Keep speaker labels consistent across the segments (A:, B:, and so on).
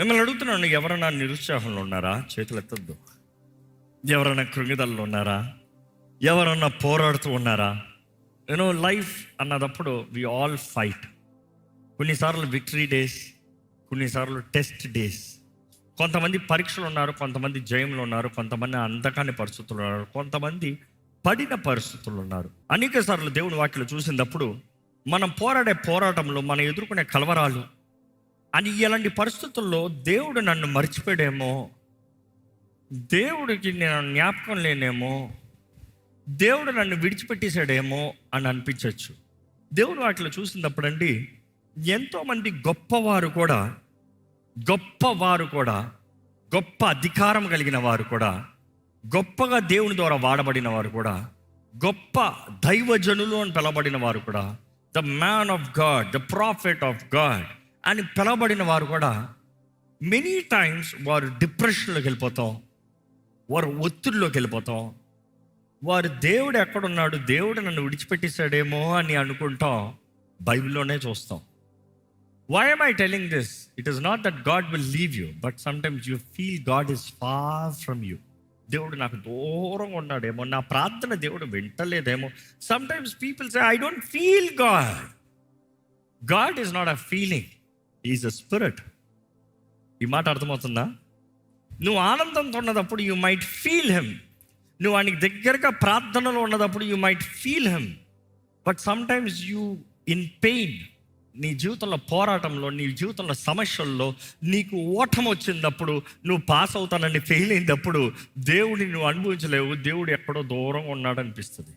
A: మిమ్మల్ని అడుగుతున్నాను, ఎవరైనా నిరుత్సాహంలో ఉన్నారా? చేతులు ఎత్తద్దు. ఎవరైనా కృంగిదల్లో ఉన్నారా? ఎవరన్నా పోరాడుతూ ఉన్నారా? లైఫ్ అన్నదప్పుడు వి ఆల్ ఫైట్. కొన్నిసార్లు విక్టరీ డేస్, కొన్నిసార్లు టెస్ట్ డేస్. కొంతమంది పరీక్షలు ఉన్నారు, కొంతమంది జయంలో ఉన్నారు, కొంతమంది అంధకాని పరిస్థితులు ఉన్నారు, కొంతమంది పడిన పరిస్థితులు ఉన్నారు. అనేక సార్లు దేవుని వాక్యలో చూసినప్పుడు మనం పోరాడే పోరాటంలో మనం ఎదుర్కొనే కలవరాలు అని ఇలాంటి పరిస్థితుల్లో దేవుడు నన్ను మర్చిపోయాడేమో, దేవుడికి నేను జ్ఞాపకం లేనేమో, దేవుడు నన్ను విడిచిపెట్టేశాడేమో అని అనిపించవచ్చు. దేవుడు వాటిలో చూసినప్పుడండి ఎంతోమంది గొప్పవారు కూడా, గొప్ప అధికారం కలిగిన వారు కూడా, గొప్పగా దేవుని ద్వారా వాడబడిన వారు కూడా, గొప్ప దైవజనులు అని పిలవబడిన వారు కూడా, the man of God, the prophet of God అని పిలవబడిన వారు కూడా మెనీ టైమ్స్ వారు డిప్రెషన్లోకి వెళ్ళిపోతాం, వారు ఒత్తిడిలోకి వెళ్ళిపోతాం, వారు దేవుడు ఎక్కడున్నాడు, దేవుడు నన్ను విడిచిపెట్టేశాడేమో అని అనుకుంటాం. బైబిల్లోనే చూస్తాం. Why am I telling this? It is not that God will leave you, but sometimes you feel God is far from you. దేవుడు నాకు దూరంగా ఉన్నాడేమో, నా ప్రార్థన దేవుడు వింటలేదేమో. Sometimes people say, I don't feel God. God is not a feeling. He is a spirit. ఈ మాట అర్థమవుతుందా? నువ్వు ఆనందంతో ఉన్నదప్పుడు యూ మైట్ ఫీల్ హిమ్. నువ్వు ఆయనకి దగ్గరగా ప్రార్థనలో ఉన్నదప్పుడు you might feel him. But sometimes you in pain, నీ జీవితంలో పోరాటంలో, నీ జీవితంలో సమస్యల్లో నీకు ఓటమి వచ్చినప్పుడు, నువ్వు పాస్ అవుతానని ఫెయిల్ అయినప్పుడు దేవుడిని నువ్వు అనుభవించలేవు. దేవుడు ఎక్కడో దూరంగా ఉన్నాడు అనిపిస్తుంది.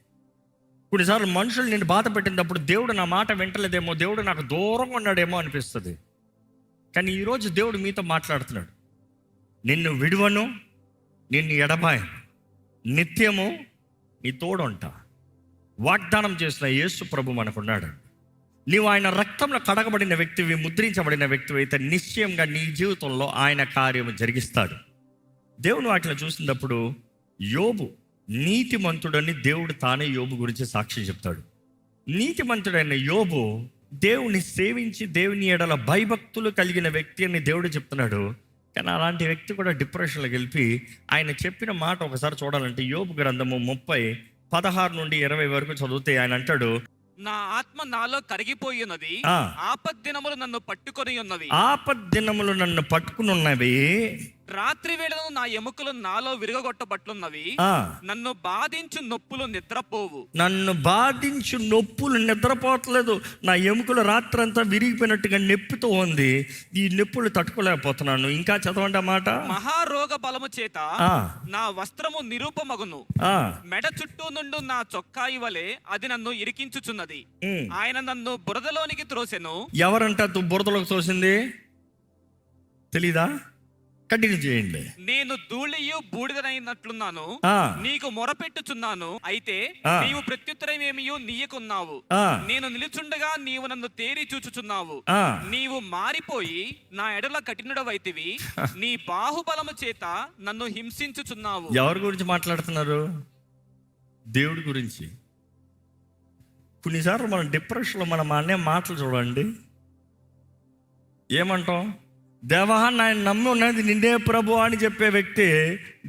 A: కొన్నిసార్లు మనుషులు నేను బాధ పెట్టినప్పుడు దేవుడు నా మాట వింటలేదేమో, దేవుడు నాకు దూరంగా ఉన్నాడేమో అనిపిస్తుంది. కానీ ఈరోజు దేవుడు మీతో మాట్లాడుతున్నాడు. నిన్ను విడువను, నిన్ను ఎడబాయను, నిత్యము నీ తోడుంటా. వాగ్దానం చేసిన యేసు ప్రభు మనకున్నాడు. నీవు ఆయన రక్తంలో కడగబడిన వ్యక్తివి, ముద్రించబడిన వ్యక్తివి అయితే నిశ్చయంగా నీ జీవితంలో ఆయన కార్యము జరిగిస్తాడు. దేవుని వాటిని చూసినప్పుడు యోబు నీతిమంతుడని దేవుడు తానే యోబు గురించి సాక్షి చెప్తాడు. నీతిమంతుడైన యోబు దేవుని సేవించి దేవుని ఎడల భయభక్తులు కలిగిన వ్యక్తి అని దేవుడు చెప్తున్నాడు. కానీ అలాంటి వ్యక్తి కూడా డిప్రెషన్లోకి వెళ్ళి ఆయన చెప్పిన మాట ఒకసారి చూడాలంటే యోబు గ్రంథము 30:16-20 వరకు చదివితే ఆయన అంటాడు,
B: నా ఆత్మ నాలో కరిగిపోయి ఉన్నది, ఆపద్దినములు నన్ను పట్టుకొని ఉన్నవి,
A: ఆపద్దినములు నన్ను పట్టుకుని ఉన్నవి,
B: రాత్రి వేళను నా ఎముకలు నాలో విరగొట్టబట్లున్నవి, నన్ను బాధించు నొప్పులు నిద్రపోవు.
A: నన్ను బాధించు నొప్పులు నిద్రపోవట్లేదు. నా ఎముకలు రాత్రంతా విరిగిపోయినట్టుగా నొప్పితో ఉంది. ఈ నొప్పులు తట్టుకోలేకపోతున్నాను. ఇంకా చదవండి మాట.
B: మహారోగ బలము చేత నా వస్త్రము నిరూపమగును, మెడ చుట్టూ నుండి నా చొక్కాయి వలె అది నన్ను ఇరికించుచున్నది. ఆయన నన్ను బురదలోనికి త్రోసెను. ఎవరంట బురదలోకి తోసింది? తెలీదా? కంటిన్యూ చేయండి. నేను ధూళియు బూడిదనైనట్లున్నాను, నీకు మొరపెట్టుచున్నాను, అయితే నీవు ప్రత్యుత్తరమేమియు నీయకున్నావు. నేను నిలుచుండగా నీవు నన్ను తేరి చూచుచున్నావు. నీవు మారిపోయి నా ఎడల కఠినుడవైతివి, నీ బాహుబలము చేత నన్ను హింసించుచున్నావు.
A: ఎవరి గురించి మాట్లాడుతున్నారు? దేవుడి గురించి. కొన్నిసార్లు మనం డిప్రెషన్లో మనం అనే మాటలు చూడండి. ఏమంటాం? దేవా నాయన నమ్మి ఉన్నది నిండే ప్రభు అని చెప్పే వ్యక్తి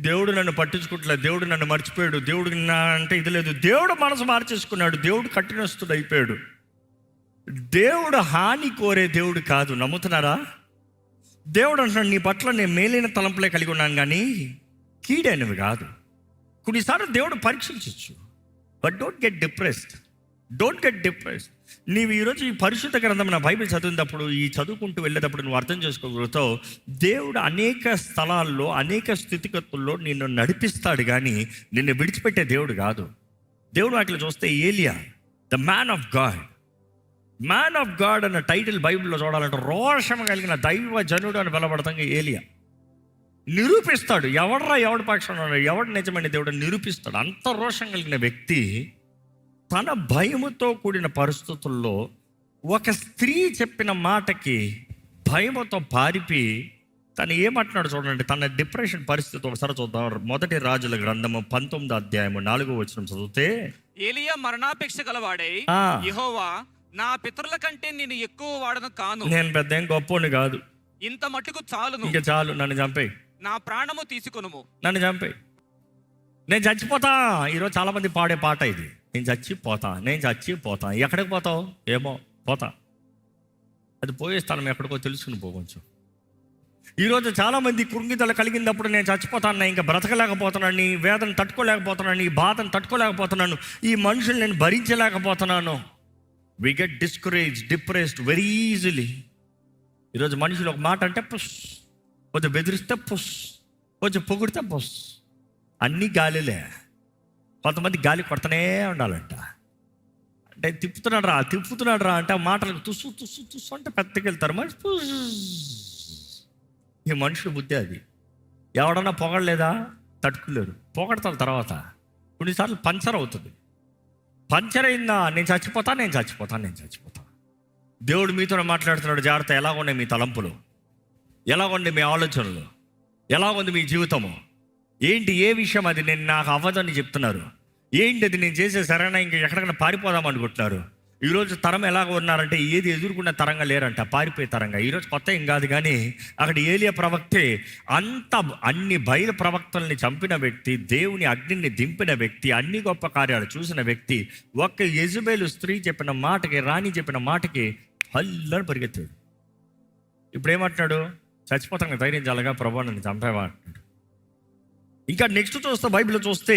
A: దేవుడు నన్ను పట్టించుకుంటలేదు, దేవుడు నన్ను మర్చిపోయాడు, దేవుడికి నా అంటే ఇది లేదు. దేవుడు మనసు మార్చేసుకున్నాడు, దేవుడు కఠినస్తుడు అయిపోయాడు. దేవుడు హాని కోరే దేవుడు కాదు. నమ్ముతున్నారా? దేవుడు అంటున్నాడు, నీ పట్ల నేను మేలైన తలంపులే కలిగి ఉన్నాను కానీ కీడైనవి కాదు. కొన్నిసార్లు దేవుడు పరీక్షించవచ్చు. But don't get depressed. నీవు ఈరోజు ఈ పరిశుద్ధ గ్రంథం నా బైబిల్ చదివినప్పుడు, ఈ చదువుకుంటూ వెళ్ళేటప్పుడు నువ్వు అర్థం చేసుకోగలుగుతావు, దేవుడు అనేక స్థలాల్లో అనేక స్థితిగతుల్లో నిన్ను నడిపిస్తాడు కానీ నిన్ను విడిచిపెట్టే దేవుడు కాదు. దేవుడు వాటిలో చూస్తే ఏలియా, ద మ్యాన్ ఆఫ్ గాడ్ అన్న టైటిల్ బైబిల్లో చూడాలంటే రోషం కలిగిన దైవ జనుడు అని పిలవబడతాం. ఏలియా నిరూపిస్తాడు, ఎవడి పక్షంలో ఉన్నాడు, ఎవడు నిజమైన దేవుడు నిరూపిస్తాడు. అంత రోషం కలిగిన వ్యక్తి తన భయముతో కూడిన పరిస్థితుల్లో ఒక స్త్రీ చెప్పిన మాటకి భయముతో పారిపి తను ఏమంటున్నాడు చూడండి. తన డిప్రెషన్ పరిస్థితి ఒకసారి చూద్దాం. 1 రాజుల గ్రంథము 19:4 చదివితే,
B: ఏలియా మరణాపేక్ష గలవాడే, యెహోవా నా పితరుల కంటే నేను ఎక్కువ వాడను కాను.
A: నేను పెద్ద ఏం గొప్పని కాదు,
B: ఇంత మట్టుకు చాలును,
A: ఇంకా చాలు, నన్ను చంపేయి,
B: నా ప్రాణము తీసుకొనుము.
A: నన్ను చంపేయి, నేను చచ్చిపోతా. ఈరోజు చాలా మంది పాడే పాట ఇది, నేను చచ్చిపోతా, నేను చచ్చిపోతా. ఎక్కడికి పోతావు? ఏమో, పోతా. అది పోయే స్థానం ఎక్కడికో తెలుసుకుని పోవచ్చు. ఈరోజు చాలామంది కృంగిదల కలిగినప్పుడు నేను చచ్చిపోతాను, ఇంకా బ్రతకలేకపోతున్నాను, ఈ వేదన తట్టుకోలేకపోతున్నాను, ఈ బాధను తట్టుకోలేకపోతున్నాను, ఈ మనుషులు నేను భరించలేకపోతున్నాను. We get discourage, depressed very easily. ఈరోజు మనుషులు ఒక మాట అంటే పుష్, కొంచెం బెదిరిస్తే పుష్, కొంచెం పొగిడితే పుష్, అన్నీ గాలిలే. కొంతమంది గాలి కొడతనే ఉండాలంట. అంటే తిప్పుతున్నాడు రా అంటే ఆ మాటలకు తుస్సు తుస్సు తుస్సు అంటే పెద్దకి వెళ్తారు మనిషి. ఈ మనుషుల బుద్ధి అది. ఎవడన్నా పొగడలేదా? తట్టుకోలేరు, పొగడతారు. తర్వాత కొన్నిసార్లు పంచర్ అవుతుంది. పంచర్ అయిందా? నేను చచ్చిపోతా. దేవుడు మీతో మాట్లాడుతున్నాడు, జాగ్రత్త. ఎలాగున్నాయి మీ తలంపులు, ఎలాగుంది మీ ఆలోచనలు, ఎలాగుంది మీ జీవితము, ఏంటి, ఏ విషయం అది నేను నాకు అవ్వదని చెప్తున్నారు, ఏంటి అది నేను చేసే సరైన, ఇంకా ఎక్కడికైనా పారిపోదాం అనుకుంటున్నారు. ఈరోజు తరం ఎలాగ ఉన్నారంటే ఏది ఎదుర్కొన్న తరంగా లేరంట, పారిపోయే తరంగా. ఈరోజు కొత్త ఏం కాదు, కానీ అక్కడ ఏలియా ప్రవక్తే అన్ని బయలు ప్రవక్తల్ని చంపిన వ్యక్తి, దేవుని అగ్నిని దింపిన వ్యక్తి, అన్ని గొప్ప కార్యాలు చూసిన వ్యక్తి. ఒక్క యెజబెలు స్త్రీ చెప్పిన మాటకి, రాణి చెప్పిన మాటకి హల్లని పరిగెత్తాడు. ఇప్పుడు ఏమంటున్నాడు? చచ్చిపోతాను, ధైర్యం చాలగా, ప్రభు నన్ను చంపేవా అంటున్నాడు. ఇంకా నెక్స్ట్ చూస్తే, బైబిల్లో చూస్తే,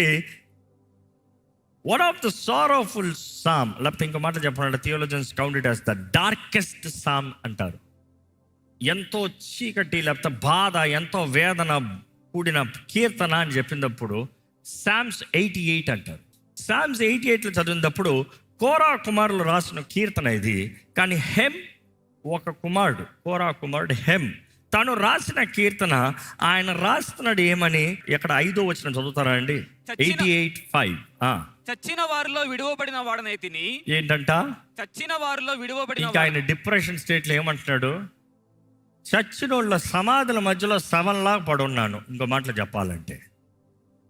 A: one of the sorrowful psalm, లేకపోతే ఇంకో మాట చెప్పాలంటే theologians count it as the darkest psalm అంటారు. ఎంతో చీకటి, లేకపోతే బాధ, ఎంతో వేదన కూడిన కీర్తన అని చెప్పినప్పుడు సామ్స్ 88 అంటారు. సామ్స్ 88లో చదివినప్పుడు కోరా కుమారులు రాసిన కీర్తన ఇది. కానీ హెమ్ ఒక కుమారుడు, కోరా కుమారుడు హెమ్, తను రాసిన కీర్తన. ఆయన రాస్తున్నాడు ఏమని? ఎక్కడ 5వ వచనం చదువుతారా అండి? 88:5.
B: చచ్చిన వారిలో విడువబడిన వాడనైతిని.
A: ఏంటంట? చచ్చిన
B: వారిలో విడువబడిన.
A: ఇంకా ఆయన డిప్రెషన్ స్టేట్లో ఏమంటున్నాడు? చచ్చిన వాళ్ళ సమాధుల మధ్యలో శవంలా పడున్నాను. ఇంకో మాటలు చెప్పాలంటే,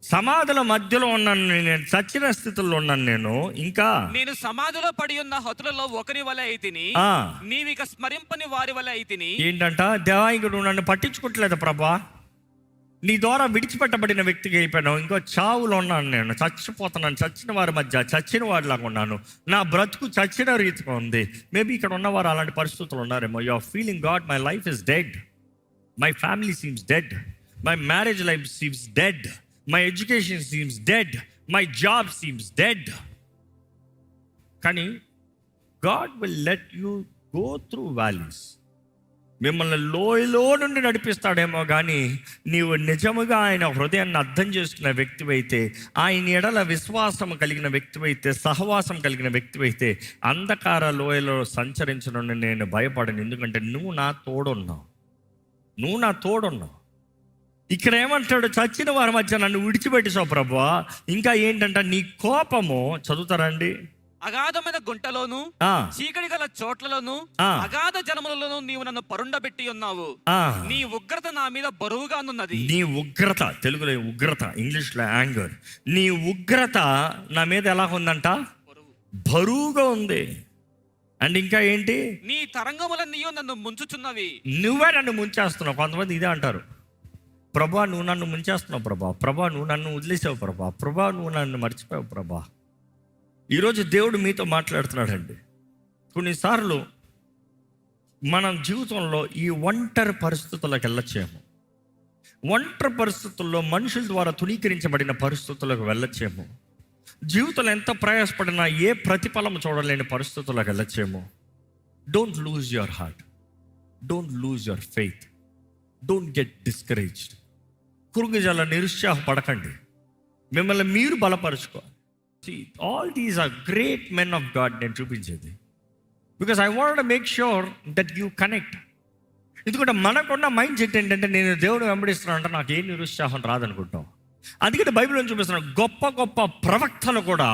A: సమాధుల మధ్యలో ఉన్నాను నేను, చచ్చిన స్థితిలో ఉన్నాను నేను. ఇంకా
B: నేను సమాధిలో పడి ఉన్న హతులలో ఒకరి వలె అయితిని, నీవిక స్మరింపని వారి వలె అయితిని.
A: ఏంటంట? దేవాంగుడు నన్ను పట్టించుకోవట్లేదు ప్రభా, నీ ద్వారా విడిచిపెట్టబడిన వ్యక్తిగా అయిపోయాను. ఇంకో చావులో ఉన్నాను నేను, చచ్చిపోతున్నాను, చచ్చిన వారి మధ్య చచ్చిన వారిలాగా ఉన్నాను, నా బ్రతుకు చచ్చిన రీతిగా ఉంది. మేబీ ఇక్కడ ఉన్నవారు అలాంటి పరిస్థితులు ఉన్నారేమో. You are feeling God, my life is dead, my family seems dead, my marriage life seems dead, my education seems dead, my job seems dead. కానీ God will let you go through valleys. మిమ్మల్ని లోయలో నుండి నడిపిస్తాడేమో, కానీ నీవు నిజముగా ఆయన హృదయాన్ని అర్థం చేసుకున్న వ్యక్తివైతే, ఆయన ఎడల విశ్వాసం కలిగిన వ్యక్తివైతే, సహవాసం కలిగిన వ్యక్తివైతే, అంధకార లోయలో సంచరించడం నేను భయపడను. ఎందుకంటే నువ్వు నా తోడున్నావు. ఇక్కడ ఏమంటాడు? చచ్చిన వారి మధ్య నన్ను విడిచిపెట్టేసావు ప్రభువా. ఇంకా ఏంటంట? నీ కోపము, చదువుతారండి,
B: అగాధమైన గుంటలోను, చీకటి గల చోట్లలోను, అగాధ జలములలోను నీవు నన్ను పరుండబెట్టి ఉన్నావు. నీ ఉగ్రత నా మీద బరువుగానున్నది. నీ ఉగ్రత, తెలుగులో ఉగ్రత, ఇంగ్లీష్ లో యాంగర్. నీ ఉగ్రత నా మీద ఎలా ఉందంట? బరువుగా ఉంది. అండ్ ఇంకా ఏంటి? నీ తరంగములన్నీ నన్ను ముంచుచున్నవి. నువ్వే నన్ను ముంచేస్తున్నావు. కొంతమంది ఇదే అంటారు, ప్రభా నువ్వు నన్ను ముంచేస్తున్నావు ప్రభా నువ్వు నన్ను వదిలేసావు ప్రభా నువ్వు నన్ను మర్చిపోయావు ప్రభా. ఈరోజు దేవుడు మీతో మాట్లాడుతున్నాడండి. కొన్నిసార్లు మనం జీవితంలో ఈ ఒంటరి పరిస్థితులకు వెళ్ళచ్చేమో, ఒంటరి పరిస్థితుల్లో మనుషుల ద్వారా తుణీకరించబడిన పరిస్థితులకు వెళ్ళచ్చేమో, జీవితంలో ఎంత ప్రయాసపడినా ఏ ప్రతిఫలం చూడలేని పరిస్థితులకు వెళ్ళచ్చేమో. Don't lose your heart, don't lose your faith, don't get discouraged. కురుంగిజల నిరుత్సాహపడకండి, మిమ్మల్ని మీరు బలపరుచుకోవాలి. See, all these are great men of God నేను చూపించేది, because I want to make sure that you connect. ఎందుకంటే మనకున్న మైండ్ సెట్ ఏంటంటే, నేను దేవుడు వెంబడిస్తున్నాను అంటే నాకు ఏ నిరుత్సాహం రాదనుకుంటాం. అందుకని బైబిల్లో చూపిస్తున్నాను, గొప్ప గొప్ప ప్రవక్తలు కూడా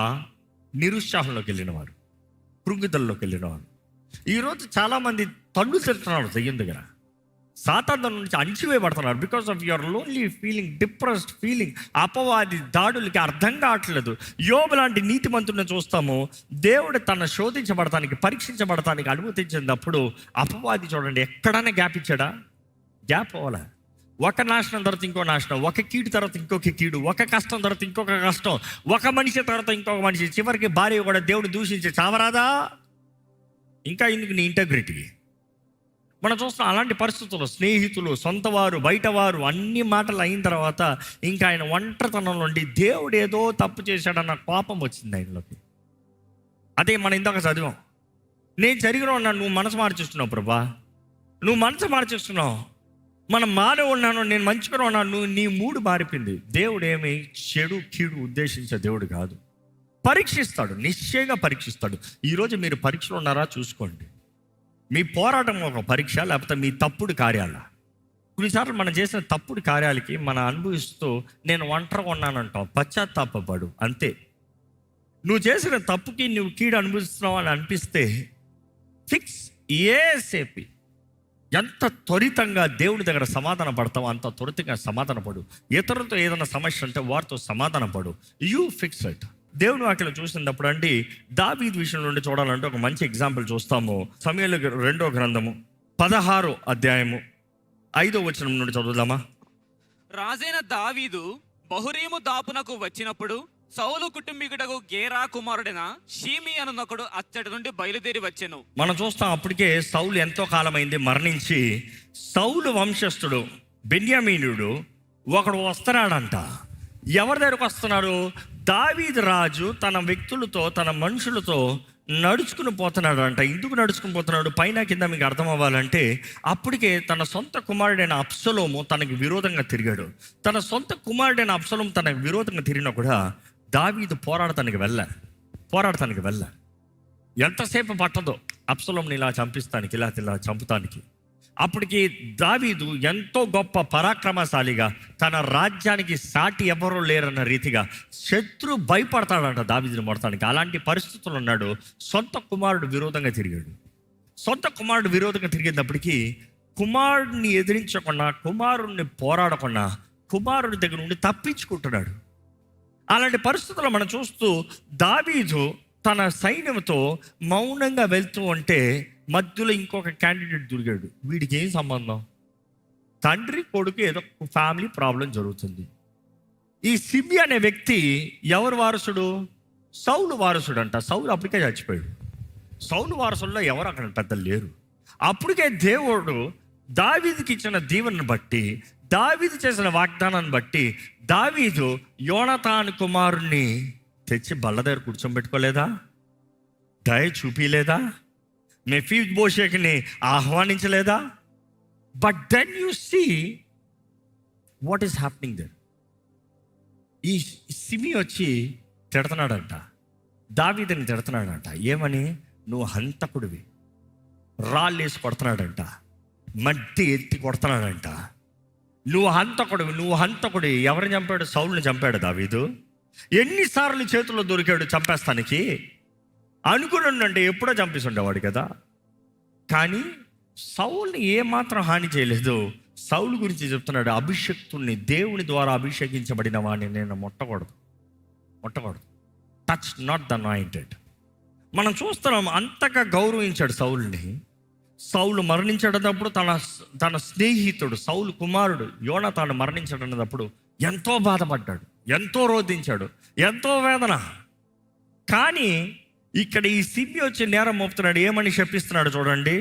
B: నిరుత్సాహంలోకి వెళ్ళినవారు, కృంగిదల్లోకి వెళ్ళినవారు. ఈరోజు చాలామంది తన్ను తింటున్నారు దెయ్యం దగ్గర, సాతాను నుంచి అణిచివేయబడుతున్నారు. Because of your lonely feeling, depressed feeling. అపవాది దాడులకి అర్థం కావట్లేదు. యోబు లాంటి నీతిమంతుడిని చూస్తాము, దేవుడు తన శోధించబడటానికి, పరీక్షించబడటానికి అనుమతించినప్పుడు అపవాది చూడండి ఎక్కడైనా గ్యాప్ ఇచ్చాడా?
A: గ్యాప్ అవ్వాలా. ఒక నాశనం తర్వాత ఇంకో నాశనం, ఒక కీడు తర్వాత ఇంకొక కీడు, ఒక కష్టం తర్వాత ఇంకొక కష్టం, ఒక మనిషి తర్వాత ఇంకొక మనిషి, చివరికి భార్య కూడా దేవుడు దూషించి చావరాదా? ఇంకా ఎందుకు నీ ఇంటగ్రిటీ? మనం చూస్తాం అలాంటి పరిస్థితుల్లో స్నేహితులు, సొంతవారు, బయటవారు అన్ని మాటలు అయిన తర్వాత ఇంకా ఆయన ఒంటరితనం నుండి దేవుడు ఏదో తప్పు చేశాడన్న కోపం వచ్చింది ఆయనలోకి. అదే మనం ఇందాక చదివాం, నేను జరిగిన ఉన్నాను, నువ్వు మనసు మార్చేస్తున్నావు ప్రభా, నువ్వు మనసు మార్చేస్తున్నావు, మనం మారే ఉన్నాను, నేను మంచిగా ఉన్నాను, నీ మూడు మారిపోయింది. దేవుడు ఏమి చెడు కీడు ఉద్దేశించే దేవుడు కాదు. పరీక్షిస్తాడు, నిశ్చయంగా పరీక్షిస్తాడు. ఈరోజు మీరు పరీక్షలో ఉన్నారా చూసుకోండి. మీ పోరాటం ఒక పరీక్ష, లేకపోతే మీ తప్పుడు కార్యాల. కొన్నిసార్లు మనం చేసిన తప్పుడు కార్యాలకి మనం అనుభవిస్తూ నేను ఒంటరిగా ఉన్నానంటావు, పశ్చాత్తాపడు, అంతే. నువ్వు చేసిన తప్పుకి నువ్వు కీడు అనుభవిస్తున్నావు అని అనిపిస్తే ఫిక్స్ ఏసేపి ఎంత త్వరితంగా దేవుడి దగ్గర సమాధాన పడతావు అంత త్వరితంగా సమాధాన పడు. ఇతరులతో ఏదైనా సమస్య అంటే వారితో సమాధాన పడు. You fix it. దేవుని వాక్యం చూసినప్పుడు అండి దావీదు విషయం నుండి చూడాలంటే ఒక మంచి ఎగ్జాంపుల్ చూస్తాము. సమూయేలు 2వ గ్రంథము 16వ అధ్యాయము 5వ వచనం నుండి చదువుదామా.
B: రాజైన దావీదు బహురీము దాపునకు వచ్చినప్పుడు సౌలు కుటుంబీకుడకు గేరా కుమారుడైన షీమి అనునొకడు అచ్చటి నుండి బయలుదేరి వచ్చెను.
A: మనం చూస్తాం అప్పటికే సౌలు ఎంతో కాలమైంది మరణించి, సౌలు వంశస్థుడు బెన్యామీనుడు ఒకడు వస్తున్నాడంట. ఎవరి దగ్గరకు వస్తున్నాడు? దావీదు రాజు తన వ్యక్తులతో, తన మనుషులతో నడుచుకుని పోతున్నాడు. ఎందుకు నడుచుకుని పోతున్నాడు పైన కింద మీకు అర్థం అవ్వాలంటే, అప్పటికే తన సొంత కుమారుడైన అబ్షలోము తనకి విరోధంగా తిరిగాడు. తన సొంత కుమారుడైన అబ్షలోము తనకు విరోధంగా తిరిగినా కూడా దావీదు పోరాడటానికి వెళ్ళ ఎంతసేపు పట్టదో అబ్షలోముని ఇలా చంపిస్తానికి, ఇలా చంపుతానికి. అప్పటికి దావీదు ఎంతో గొప్ప పరాక్రమశాలిగా, తన రాజ్యానికి సాటి ఎవరూ లేరన్న రీతిగా శత్రు భయపడతాడంట దావీదుని మొడతానికి. అలాంటి పరిస్థితులు ఉన్నాడు. సొంత కుమారుడు విరోధంగా తిరిగేటప్పటికీ కుమారుడిని ఎదిరించకుండా, కుమారుడిని పోరాడకుండా, కుమారుడి దగ్గర నుండి తప్పించుకుంటున్నాడు. అలాంటి పరిస్థితుల్లో మనం చూస్తూ దావీదు తన సైన్యంతో మౌనంగా వెళ్తూ ఉంటే మధ్యలో ఇంకొక క్యాండిడేట్ దొరికాడు. వీడికి ఏం సంబంధం? తండ్రి కొడుకు ఏదో ఫ్యామిలీ ప్రాబ్లం జరుగుతుంది. ఈ సిమి అనే వ్యక్తి ఎవరు వారసుడు? సౌలు వారసుడు అంట. సౌలు అప్పటికే చచ్చిపోయాడు. సౌలు వారసుల్లో ఎవరు అక్కడ పెద్దలు లేరు. అప్పటికే దేవుడు దావీదుకి ఇచ్చిన దీవెనను బట్టి, దావీదు చేసిన వాగ్దానాన్ని బట్టి దావీదు యోనతాను కుమారుణ్ణి తెచ్చి బల్ల దగ్గర కూర్చోబెట్టుకోలేదా? దయ చూపిలేదా? మెఫీబోషెతుని ఆహ్వానించలేదా? But then you see what is happening there. ఈ సిమి వచ్చి తిడుతున్నాడంట, దావీదుని తిడుతున్నాడంట. ఏమని? నువ్వు హంతకుడివి. రాళ్ళు వేసి కొడుతున్నాడంట, మట్టి ఎత్తి కొడుతున్నాడంట. నువ్వు హంతకుడి. ఎవరిని చంపాడు? సౌలుని చంపాడు దావీదు. ఎన్నిసార్లు చేతుల్లో దొరికాడు చంపేస్తానికి? అనుకున్నాడంటే ఎప్పుడో చంపేస్తుండేవాడు కదా. కానీ సౌలుని ఏమాత్రం హాని చేయలేదు. సౌలు గురించి చెప్తున్నాడు, అభిషక్తుల్ని, దేవుని ద్వారా అభిషేకించబడిన వాడిని నేను ముట్టకూడదు. Touch not the anointed. మనం చూస్తున్నాం అంతగా గౌరవించాడు సౌలుని. సౌలు మరణించేటప్పుడు తన స్నేహితుడు సౌలు కుమారుడు యోనతాను మరణించేటప్పుడు ఎంతో బాధపడ్డాడు, ఎంతో రోధించాడు, ఎంతో వేదన. కానీ ఇక్కడ ఈ సిమి వచ్చి నేరం మోపుతున్నాడు. ఏమని శపిస్తున్నాడు చూడండి.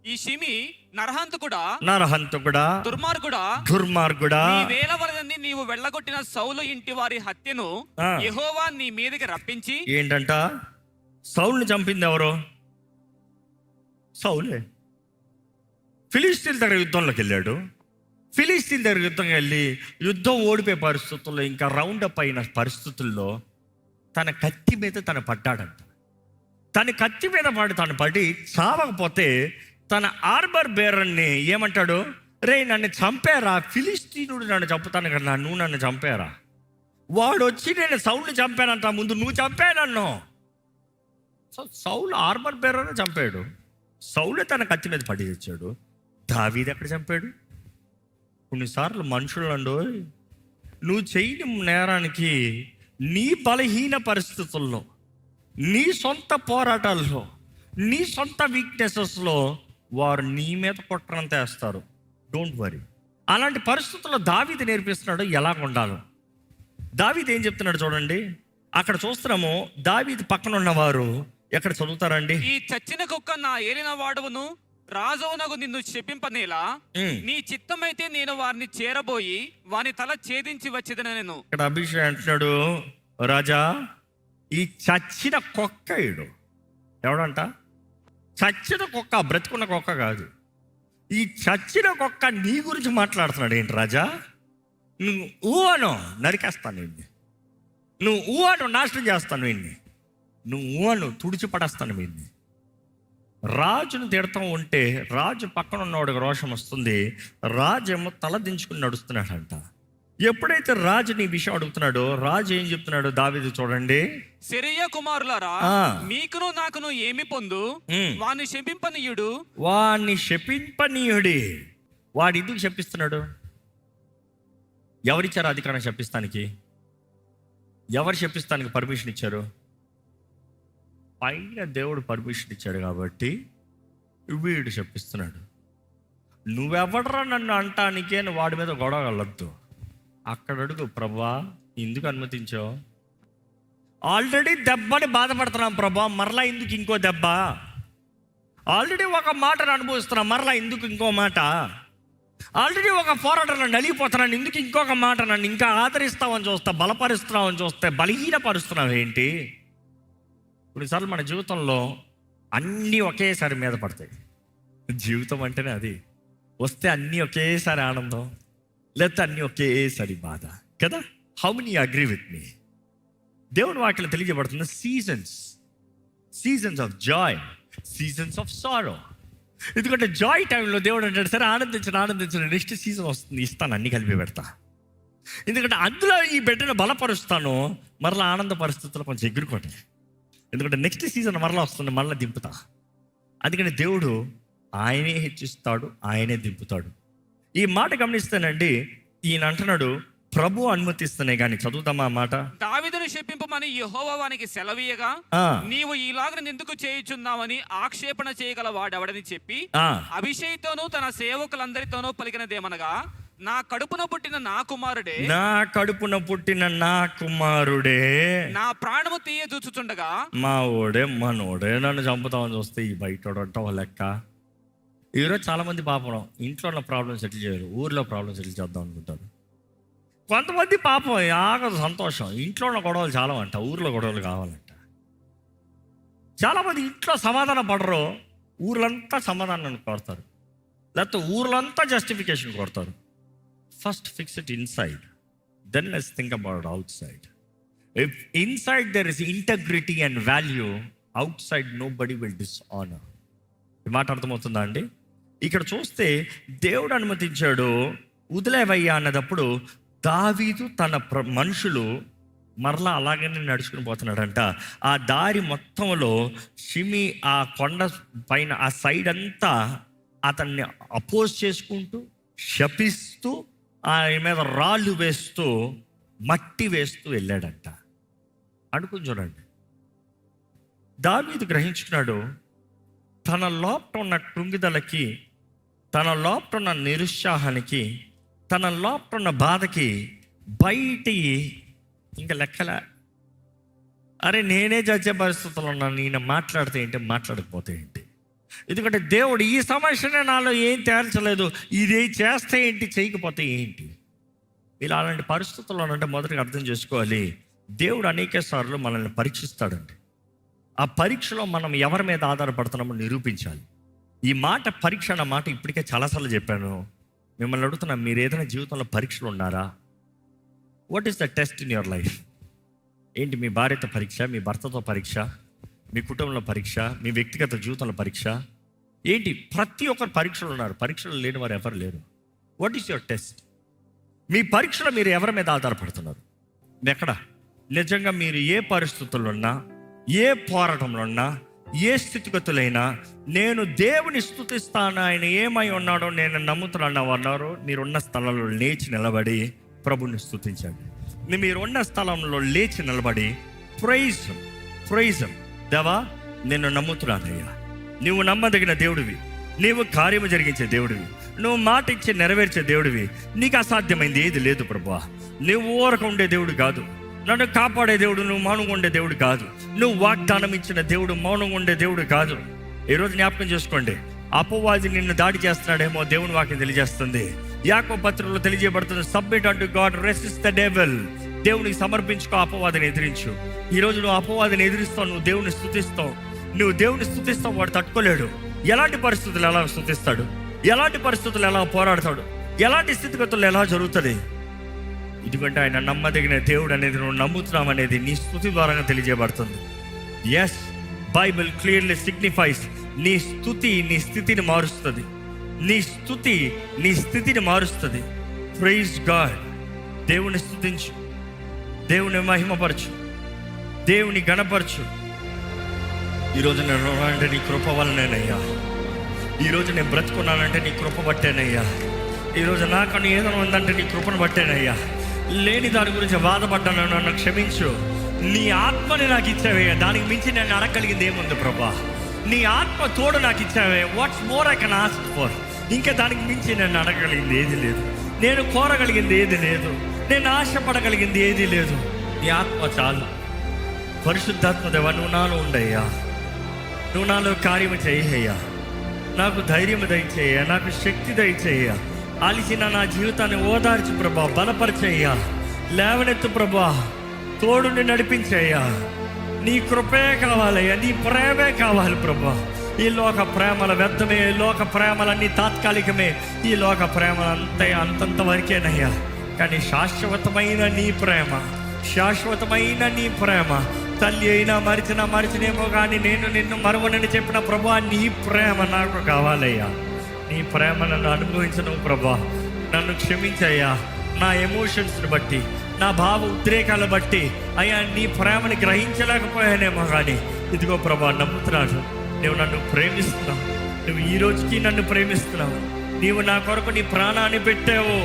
B: ఈ సిమి నరహంతకుడా,
A: దుర్మార్గుడా,
B: నీ వేల వలనని నీవు వెళ్ళగొట్టిన సౌలు ఇంటి వారి హత్యను యెహోవా నీ మీదకి రప్పించి.
A: ఏంటంట? సౌలుని చంపింది ఎవరు? సౌలే. ఫిలిస్తీన్ల దగ్గర యుద్ధంలోకి వెళ్ళాడు. ఫిలిస్తీన్ల దగ్గర యుద్ధం ఓడిపోయే పరిస్థితుల్లో, ఇంకా రౌండప్ అయిన పరిస్థితుల్లో తన కత్తి మీద తను పడ్డాడంట. తను పడి చావకపోతే తన ఆర్బర్ బేరర్ని ఏమంటాడు? రే నన్ను చంపారా, ఫిలిస్తీనుడు నన్ను చంపుతాను కదా, నువ్వు నన్ను చంపారా? వాడు వచ్చి నేను సౌలుని చంపానంట, ముందు నువ్వు చంపానన్ను. సో సౌలు ఆర్బర్ బేరర్ని చంపాడు. సౌలే తన కత్తి మీద పడి తెచ్చాడు. దావీదు ఎక్కడ చంపాడు? కొన్నిసార్లు మనుషులండు నువ్వు చేయని నేరానికి నీ బలహీన పరిస్థితుల్లో, నీ సొంత పోరాటాల్లో, నీ సొంత వీక్నెసెస్లో వారు నీ మీద కుట్రంత వేస్తారు. Don't worry. అలాంటి పరిస్థితుల్లో దావీదు నేర్పిస్తున్నాడు ఎలా ఉండాలో. దావీదు ఏం చెప్తున్నాడు చూడండి, అక్కడ చూస్తున్నాము. దావీదు పక్కన ఉన్నవారు ఎక్కడ చదువుతారండి?
B: ఈ చచ్చిన కుక్క నా ఏలిన వాడవును రాజవునకు నిన్ను శపింపనేలా, నీ చిత్తమైతే నేను వారిని చేరబోయి వాని తల ఛేదించి వచ్చేదని. నేను
A: ఇక్కడ అభిషేక్ అంటున్నాడు, రాజా ఈ చచ్చిన కుక్క ఈడు ఎవడంట? చచ్చిన కుక్క, బ్రతుకున్న కుక్క కాదు. ఈ చచ్చిన కుక్క నీ గురించి మాట్లాడుతున్నాడు ఏంటి రాజా? నువ్వు ఊహను నరికేస్తాను వీడిని, నువ్వు ఊహను నాశనం చేస్తాను వీడిని, నువ్వు ఊహను తుడిచిపడేస్తాను వీడిని. రాజును తిడతా ఉంటే రాజు పక్కన ఉన్నవాడికి రోషం వస్తుంది. రాజు ఏమో తల దించుకుని నడుస్తున్నాడంట. ఎప్పుడైతే రాజు నీ విషయం అడుగుతున్నాడో రాజు ఏం చెప్తున్నాడు దావీదు చూడండి,
B: సెరూయా కుమారులారా, మీకును నాకును ఏమి పొందు, వాణ్ణి శపింపనీయుడు.
A: వాణ్ణి శపింపనీయుడి. వాడు ఎందుకు శపిస్తున్నాడు? ఎవరిచ్చారు అధికారం శపిస్తానికి? ఎవరు శపిస్తానికి పర్మిషన్ ఇచ్చారు? పైన దేవుడు పర్మిషన్ ఇచ్చాడు కాబట్టి వీడు శపిస్తున్నాడు. నువ్వెవడరా నన్ను అంటానికే నువ్వు వాడి మీద గొడవ వెళ్ళొద్దు. అక్కడ అడుగు, ప్రభా ఎందుకు అనుమతించావు? ఆల్రెడీ దెబ్బని బాధపడుతున్నాం ప్రభా, మరలా ఎందుకు ఇంకో దెబ్బ? ఆల్రెడీ ఒక మాటను అనుభవిస్తున్నాం, మరలా ఎందుకు ఇంకో మాట? ఆల్రెడీ ఒక పోరాటంలో నలిగిపోతున్నాను, ఎందుకు ఇంకొక మాట? నన్ను ఇంకా ఆదరిస్తావని చూస్తా, బలపరుస్తున్నావని చూస్తే బలహీనపరుస్తున్నావు ఏంటి? కొన్నిసార్లు మన జీవితంలో అన్నీ ఒకేసారి మీద పడతాయి. జీవితం అంటేనే అది. వస్తే అన్నీ ఒకేసారి ఆనందం, లేకపోతే అన్నీ ఒకేసారి బాధ కదా. How many agree with me? దేవుని వాక్యం తెలియజేయబడుతుంది, seasons of joy, seasons of sorrow. ఎందుకంటే జాయ్ టైంలో దేవుడు అంటాడు, సరే ఆనందించండి, నెక్స్ట్ సీజన్ వస్తుంది, ఇస్తాను, అన్ని కలిపి పెడతా. ఎందుకంటే అందులో ఈ బిడ్డను బలపరుస్తాను, మరలా ఆనంద పరిస్థితుల్లో కొంచెం ఎగురుకోండి. ఎందుకంటే నెక్స్ట్ సీజన్ మరలా వస్తుంది, మరలా దింపుతా. అందుకని దేవుడు ఆయనే హెచ్చిస్తాడు, ఆయనే దింపుతాడు. ఈ మాట గమనిస్తానండి, ఈయన అంటున్నాడు ప్రభు అనుమతిస్తేనే కానీ. చదువుతామా మాట?
B: దావీదును శపింపమని యెహోవా వానికి సెలవీయగా, నీవు ఇలాగ ఎందుకు చేయుచున్నావని ఆక్షేపణ చేయగల వాడెవడని చెప్పి అభిషేక్తోనూ తన సేవకులందరితోనూ పలికినదేమనగా, నా కడుపున పుట్టిన నా కుమారుడే,
A: నా కడుపున పుట్టిన నా కుమారుడే
B: నా ప్రాణము తీయ చూచుచుండగా,
A: మా ఓడే మనోడే నన్ను చంపుతామని చూస్తే ఈ బయట లెక్క. ఈరోజు చాలా మంది పాపం ఇంట్లో ఉన్న ప్రాబ్లమ్ సెటిల్ చేయరు, ఊర్లో ప్రాబ్లమ్ సెటిల్ చేద్దాం అనుకుంటారు. కొంతమంది పాపం ఆగదు సంతోషం, ఇంట్లో ఉన్న గొడవలు చాలా అంట, ఊర్లో గొడవలు కావాలంట. చాలామంది ఇంట్లో సమాధానం పడరు, ఊర్లంతా సమాధానాన్ని కోరుతారు, లేకపోతే ఊర్లంతా జస్టిఫికేషన్ కోరుతారు. First fix it inside, then let's think about outside. If inside there is integrity and value, outside nobody will dishonour. ఈ మాట అర్థమవుతుందా అండి? ఇక్కడ చూస్తే దేవుడు అనుమతించాడు, వదిలేవయ్యా అన్నదప్పుడు దావీదు తన మనుషులు మరలా అలాగనే నడుచుకుని పోతున్నాడంట. ఆ దారి మొత్తంలో షిమి ఆ కొండ పైన ఆ సైడ్ అంతా అతన్ని అపోజ్ చేసుకుంటూ, శపిస్తూ, ఆయన మీద రాళ్ళు వేస్తూ, మట్టి వేస్తూ వెళ్ళాడంట. అనుకుని చూడండి, దావీదు గ్రహించుకున్నాడు తన లోపల ఉన్న కృంగిదలకి, తన లోపల ఉన్న నిరుత్సాహానికి, తన లోపల ఉన్న బాధకి బయటి ఇంకా లెక్కలే. అరే నేనే చచ్చే పరిస్థితుల్లో ఉన్నాను, నేను మాట్లాడితే ఏంటి, మాట్లాడకపోతే ఏంటి? ఎందుకంటే దేవుడు ఈ సమస్యనే నాలో ఏం తేల్చలేదు, ఇది చేస్తే ఏంటి, చేయకపోతే ఏంటి? ఇలా అలాంటి పరిస్థితుల్లో అంటే మొదటిగా అర్థం చేసుకోవాలి, దేవుడు అనేక సార్లు మనల్ని పరీక్షిస్తాడండి. ఆ పరీక్షలో మనం ఎవరి మీద ఆధారపడుతున్నామో నిరూపించాలి. ఈ మాట పరీక్ష అన్న మాట ఇప్పటికే చాలాసార్లు చెప్పాను. మిమ్మల్ని అడుగుతున్నా, మీరు ఏదైనా జీవితంలో పరీక్షలు ఉన్నారా? What is the test in your life? ఏంటి? మీ భార్యతో పరీక్ష, మీ భర్తతో పరీక్ష, మీ కుటుంబంలో పరీక్ష, మీ వ్యక్తిగత జీవితంలో పరీక్ష ఏంటి? ప్రతి ఒక్కరు పరీక్షలు ఉన్నారు, పరీక్షలు లేని వారు ఎవరు లేరు. What is your test? మీ పరీక్షలో మీరు ఎవరి మీద ఆధారపడుతున్నారు? ఎక్కడ నిజంగా మీరు ఏ పరిస్థితుల్లో ఉన్నా, ఏ పోరాటంలో ఉన్నా, ఏ స్థితిగతులైనా నేను దేవుని స్తుతిస్తాను, ఆయన ఏమై ఉన్నాడో నేను నమ్ముతున్నాను అన్నారు. మీరున్న స్థలంలో లేచి నిలబడి ప్రభుని స్తుతించండి. మీరున్న స్థలంలో లేచి నిలబడి ప్రైజ్ దేవా నిన్ను నమ్ముతున్నానయ్యా, నీవు నమ్మదగిన దేవుడివి, నీవు కార్యము జరిగించే దేవుడివి, నువ్వు మాట ఇచ్చి నెరవేర్చే దేవుడివి. నీకు అసాధ్యమైంది ఏది లేదు ప్రభువా. నువ్వు ఊరక ఉండే దేవుడు కాదు, నన్ను కాపాడే దేవుడు నువ్వు మౌనంగా ఉండే దేవుడు కాదు, నువ్వు వాగ్దానం ఇచ్చిన దేవుడు మౌనంగా ఉండే దేవుడు కాదు. ఈరోజు జ్ఞాపకం చేసుకోండి, అపవాది నిన్ను దాడి చేస్తున్నాడేమో దేవుని వాక్యం తెలియజేస్తుంది. యాకోబు పత్రికలో తెలియజేయబడుతుంది, submit unto God, resist the devil. దేవునికి సమర్పించుకో, అపవాదిని ఎదిరించు. ఈరోజు నువ్వు అపవాదిని ఎదిరిస్తావు, నువ్వు దేవుని స్తుతిస్తావు. నువ్వు దేవుని స్తుతిస్తావు, వాడు తట్టుకోలేడు. ఎలాంటి పరిస్థితులు ఎలా స్తుతిస్తాడు, ఎలాంటి పరిస్థితులు ఎలా పోరాడతాడు, ఎలాంటి స్థితిగతులు ఎలా జరుగుతుంది. ఎందుకంటే ఆయన నమ్మదగిన దేవుడు అనేది నువ్వు నమ్ముతున్నావు అనేది నీ స్తుతి ద్వారా తెలియజేయబడుతుంది. ఎస్, బైబిల్ క్లియర్లీ సిగ్నిఫైస్, నీ స్తుతి నీ స్థితిని మారుస్తుంది. నీ స్తుతి నీ స్థితిని మారుస్తుంది. Praise God. దేవుని స్తుతించు, దేవుని మహిమపరచు, దేవుని గణపరచు. ఈరోజు నేను అంటే నీ కృప వలనేనయ్యా. ఈరోజు నేను బ్రతుకున్నానంటే నీ కృప బట్టేనయ్యా. ఈరోజు నాకన్నా ఏదైనా ఉందంటే నీ కృపను బట్టేనయ్యా. లేని దాని గురించి బాధపడ్డాను, నన్ను క్షమించు. నీ ఆత్మని నాకు ఇచ్చావయ్యా, దానికి మించి నేను అడగలిగింది ఏముంది ప్రభా. నీ ఆత్మ తోడు నాకు ఇచ్చావే, what's more I can ask for. ఇంకా దానికి మించి నేను అడగలిగింది ఏది లేదు, నేను కోరగలిగింది ఏది లేదు, నేను ఆశపడగలిగింది ఏది లేదు. నీ ఆత్మ చాలు. పరిశుద్ధాత్మ దేవా, నువ్వు నాలో ఉండయ్యా, నువ్వు నాలో కార్యము చేయ్యా. నాకు ధైర్యం దయచేయ్యా, నాకు శక్తి దయచేయ్యా. అలిసిన నా జీవితాన్ని ఓదార్చి ప్రభా, బలపరిచేయ్యా, లేవనెత్తు ప్రభా, తోడుని నడిపించేయ్యా. నీ కృపే కావాలయ్యా, నీ ప్రేమే కావాలి ప్రభా. ఈ లోక ప్రేమల వ్యర్థమే, ఈ లోక ప్రేమలన్నీ తాత్కాలికమే, ఈ లోక ప్రేమలు అంతంత వరకేనయ్యా. కానీ శాశ్వతమైన నీ ప్రేమ, శాశ్వతమైన నీ ప్రేమ, తల్లి అయినా మరిచినేమో కానీ నేను నిన్ను మరువనని చెప్పిన ప్రభా, నీ ప్రేమ నాకు కావాలయ్యా. నీ ప్రేమ నన్ను అనుభవించను ప్రభా. నన్ను క్షమించయ్యా, నా ఎమోషన్స్ని బట్టి, నా భావ ఉద్రేకాలు బట్టి అయ్యా నీ ప్రేమని గ్రహించలేకపోయానేమో కానీ ఇదిగో ప్రభా, నమ్ముతున్నాను నువ్వు నన్ను ప్రేమిస్తున్నావు. నువ్వు ఈ రోజుకి నన్ను ప్రేమిస్తున్నావు. నీవు నా కొరకు నీ ప్రాణాన్ని పెట్టావు,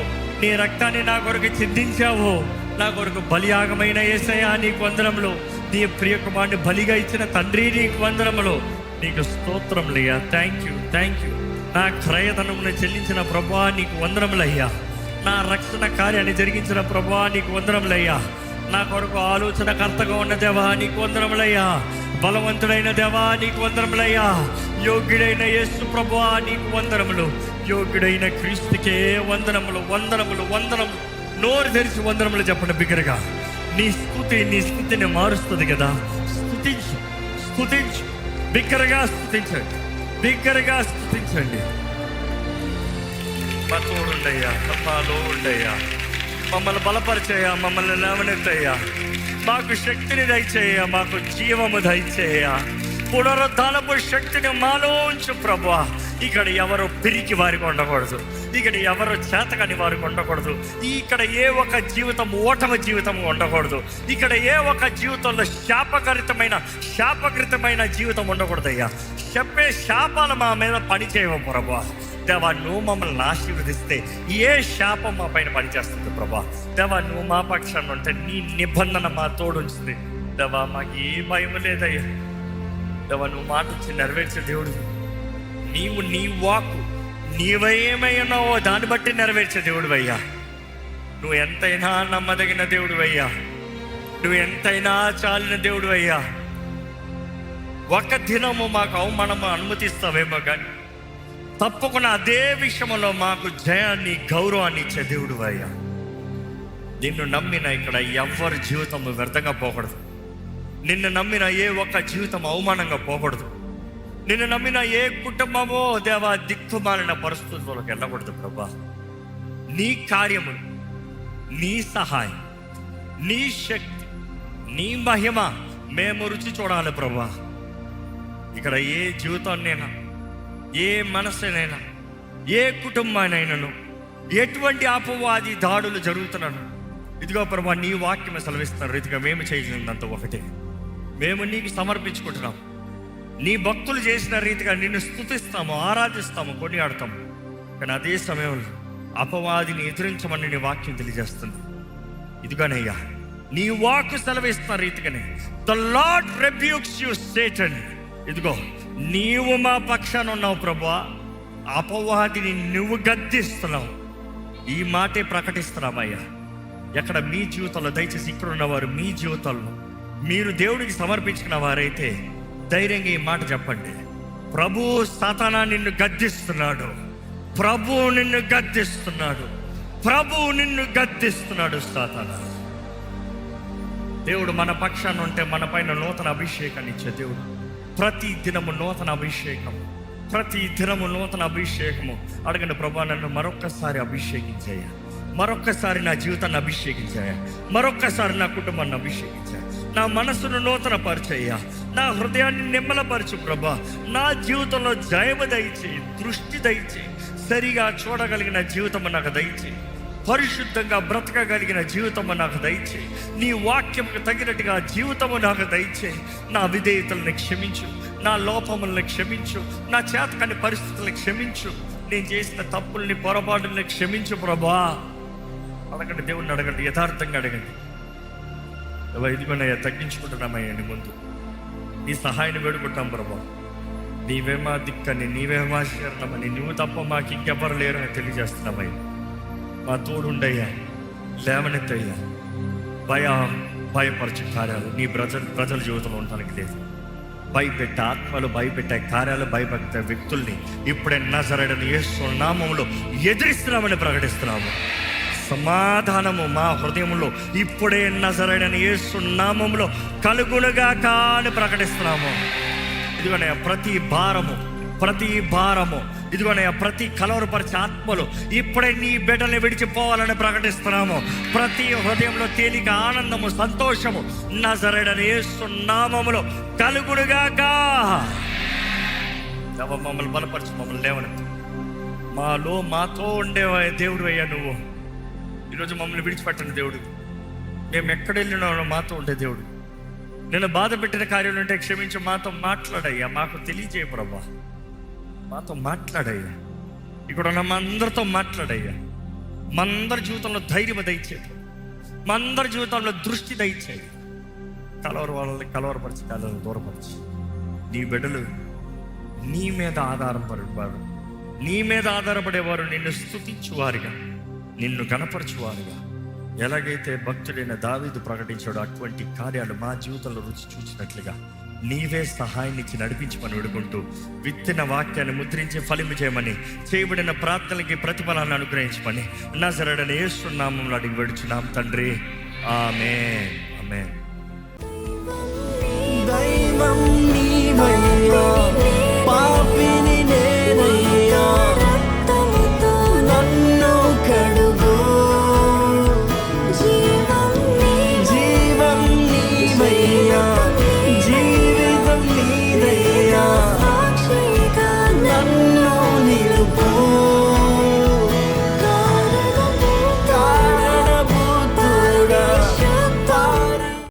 A: నీ రక్తాన్ని నా కొరకు చిందించావు. నా కొరకు బలియాగమైన యేసయ్యా నీకు వందనములు. నీ ప్రియకుమారుని బలిగా ఇచ్చిన తండ్రి నీకు వందనములు. నీకు స్తోత్రములయ్యా. Thank you, thank you. నా క్రయధనమును చెల్లించిన ప్రభువా నీకు వందనములయ్యా. నా రక్షణ కార్యాన్ని జరిగించిన ప్రభువా నీకు వందనములయ్యా. నా కొరకు ఆలోచనకర్తగా ఉన్న దేవా నీకు వందనములయ్యా. బలవంతుడైన దేవా నీకు వందనములయ్యా. యోగ్యుడైన యేసు ప్రభువా నీకు వందనములు. యోగ్యుడైన క్రీస్తుకే వందనములు, వందనములు, వందనములు. నోరు తెరిచి వందనములు చెప్పండి బిగ్గరగా. నీ స్థుతిని మారుస్తుంది కదా. స్తుతించు, స్తుతించు, బిగ్గరగా స్తుతించండి, బిగ్గరగా స్తుతించండి. మా తోడుండయ్యా, మాలో ఉండయ్యా, మమ్మల్ని బలపరిచేయ్యా, మమ్మల్ని లేవనెత్తయ్యా. మాకు శక్తిని దయచేయ్యా, మాకు జీవము దయచేయ్యా. పునరుద్ధానపు శక్తిని మాలో ఉంచు ప్రభువా. ఇక్కడ ఎవరు పిరికి వారికి ఉండకూడదు, ఇక్కడ ఎవరు చేతకాని వారికి ఉండకూడదు. ఇక్కడ ఏ ఒక్క జీవితం ఓటమి జీవితం ఉండకూడదు. ఇక్కడ ఏ ఒక్క జీవితంలో శాపకృతమైన జీవితం ఉండకూడదయ్యా. చెప్పే శాపాలు మా మీద పని చేయవు ప్రభా. దేవా, నువ్వు మమ్మల్ని ఆశీర్వదిస్తే ఏ శాపం మా పైన పనిచేస్తుంది ప్రభా. దేవా, నువ్వు మా పక్షాన్ని ఉంటే నీ నిబంధన మా తోడుంచుతుంది. దేవా, మాకు ఏ భయం లేదయ్యా. దేవా, నువ్వు మాట ఇచ్చి నెరవేర్చే దేవుడు. నీవు నీ వాక్కు నీవేమై ఉన్నావో దాన్ని బట్టి నెరవేర్చే దేవుడు అయ్యా. నువ్వు ఎంతైనా నమ్మదగిన దేవుడు అయ్యా. నువ్వు ఎంతైనా చాలిన దేవుడు అయ్యా. ఒక దినము మాకు అవమానము అనుమతిస్తావేమో కానీ తప్పకుండా అదే విషయంలో మాకు జయాన్ని, గౌరవాన్ని ఇచ్చే దేవుడు అయ్యా. నిన్ను నమ్మిన ఇక్కడ ఎవరి జీవితం వ్యర్థంగా పోకూడదు. నిన్ను నమ్మిన ఏ ఒక్క జీవితం అవమానంగా పోకూడదు. నిన్ను నమ్మిన ఏ కుటుంబమో దేవా దిక్కుమాలిన పరిస్థితుల్లోకి వెళ్ళకూడదు ప్రభా. నీ కార్యములు, నీ సహాయం, నీ శక్తి, నీ మహిమ మేము రుచి చూడాలి ప్రభా. ఇక్కడ ఏ జీవితాన్నైనా, ఏ మనసునైనా, ఏ కుటుంబానైనాను ఎటువంటి అపవాది దాడులు జరుగుతున్నాను, ఇదిగో ప్రభా నీ వాక్యం సెలవిస్తున్న రీతిగా మేము చేయగలిగినంత ఒకటే మేము నీకు సమర్పించుకుంటున్నాం. నీ భక్తులు చేసిన రీతిగా నిన్ను స్తుతిస్తాము, ఆరాధిస్తాము, కొనియాడతాము. కానీ అదే సమయంలో అపవాదిని ఎదిరించమని నీ వాక్యం తెలియజేస్తుంది. ఇదిగోనయ్యా, నీ వాక్కు సెలవిస్తున్న రీతిగానే the lord rebukes you Satan. ఇదిగో నీవు మా పక్షాన ఉన్నావు ప్రభువా. అపవాదిని నువ్వు గద్దిస్తున్నావు. ఈ మాటే ప్రకటిస్తున్నామయ్యా. ఎక్కడ మీ జీవితంలో, దయచేసి ఇక్కడ ఉన్నవారు మీ జీవితంలో మీరు దేవుడికి సమర్పించిన వారైతే ధైర్యంగా ఈ మాట చెప్పండి. ప్రభు సాతానా నిన్ను గద్దిస్తున్నాడు, ప్రభు నిన్ను గద్దిస్తున్నాడు, ప్రభు నిన్ను గద్దిస్తున్నాడు సాతానా. దేవుడు మన పక్షాన ఉంటే మన పైన నూతన అభిషేకాన్ని ఇచ్చే దేవుడు. ప్రతి దినము నూతన అభిషేకము, ప్రతి దినము నూతన అభిషేకము. అడగండి, ప్రభా నన్ను మరొక్కసారి అభిషేకించాయ, మరొక్కసారి నా జీవితాన్ని అభిషేకించాయ, మరొక్కసారి నా కుటుంబాన్ని అభిషేకించాయ, నా మనసును నూతన పరిచయ్యా, నా హృదయాన్ని నిమ్మలపరచు ప్రభా. నా జీవితంలో జయము దయచేయి, దృష్టి దయచేయి, సరిగా చూడగలిగిన జీవితము నాకు దయచేయి, పరిశుద్ధంగా బ్రతకగలిగిన జీవితము నాకు దయచేయి, నీ వాక్యముకు తగినట్టుగా జీవితము నాకు దయచేయి. నా విధేయతలను క్షమించు, నా లోపములను క్షమించు, నా చేతకాని పరిస్థితులను క్షమించు, నేను చేసిన తప్పుల్ని పొరపాటుల్ని క్షమించు ప్రభా. అడగండి, దేవుణ్ణి అడగండి, యథార్థంగా అడగండి. ఇదిగోనయ్యా, తగ్గించుకుంటున్నామయ్యా నీ ముందు, నీ సహాయాన్ని వేడుకుంటాం ప్రభా. నీవేమా దిక్కని, నీవేమా శరణమని, నువ్వు తప్ప మాకు ఇంకెవ్వరు లేరు అని తెలియజేస్తున్నామయ్యా. మా తోడుండయ్యా, లేవనెత్తయ్యా. భయపరచు కార్యాలు నీ ప్రజల జీవితంలో ఉండడానికి లేదు. భయపెట్టే ఆత్మలు, భయపెట్టే కార్యాలు, భయపెట్టే వ్యక్తుల్ని ఇప్పుడే నజరేయుడైన యేసు నామములో ఎదిరిస్తున్నామని ప్రకటిస్తున్నాము. సమాధానము మా హృదయంలో ఇప్పుడే నజరేయుడైన యేసు నామములో కలుగునుగాక అని ప్రకటిస్తున్నాము. ఇదిగోనయ్యా, ప్రతి భారము ఇదిగోనయ్యా, ప్రతి కలవరపరిచే ఆత్మలు ఇప్పుడే నీ బిడ్డల్ని విడిచిపోవాలని ప్రకటిస్తున్నాము. ప్రతి హృదయంలో తేలిక, ఆనందము, సంతోషము నజరేయుడైన యేసు నామములో కలుగునుగాక. మమ్మల్ని బలపరచు, మమ్మల్ని లేవనెత్తు. మాతో ఉండే దేవుడు అయ్యా నువ్వు. ఈరోజు మమ్మల్ని విడిచిపెట్టండి దేవుడు. మేము ఎక్కడ వెళ్ళినా మాతో ఉండే దేవుడు. నేను బాధ పెట్టిన కార్యాలు ఉంటే క్షమించి మాతో మాట్లాడయ్యా, మాకు తెలియజేయ ప్రభా. మాతో మాట్లాడయ్యా, ఇక్కడ ఉన్న మా అందరితో మాట్లాడయ్యా. మా అందరి జీవితంలో ధైర్యం దయచేయి, మా అందరి జీవితంలో దృష్టి దయచేయి. వాళ్ళని కలవరపరిచి, కలవరం దూరపరిచి, నీ బిడ్డలు నీ మీద ఆధారపడేవారు, నీ మీద ఆధారపడేవారు నిన్ను స్తుతించువారుగా, నిన్ను గణపరచువారుగా. ఎలాగైతే భక్తుడైన దావీదు ప్రకటించాడో అటువంటి కార్యాలు మా జీవితంలో రుచి చూసినట్లుగా నీవే సహాయాన్నిచ్చి నడిపించమని వేడుకుంటూ, విత్తిన వాక్యాన్ని ముద్రించి ఫలింపు చేయమని, చేయబడిన ప్రార్థనలకి ప్రతిఫలాన్ని అనుగ్రహించమని నజరేయుడైన యేసు నామములో అడిగి వేడుచున్నాం తండ్రి, ఆమేన్, ఆమేన్.
C: దైవం నీవయ్యా.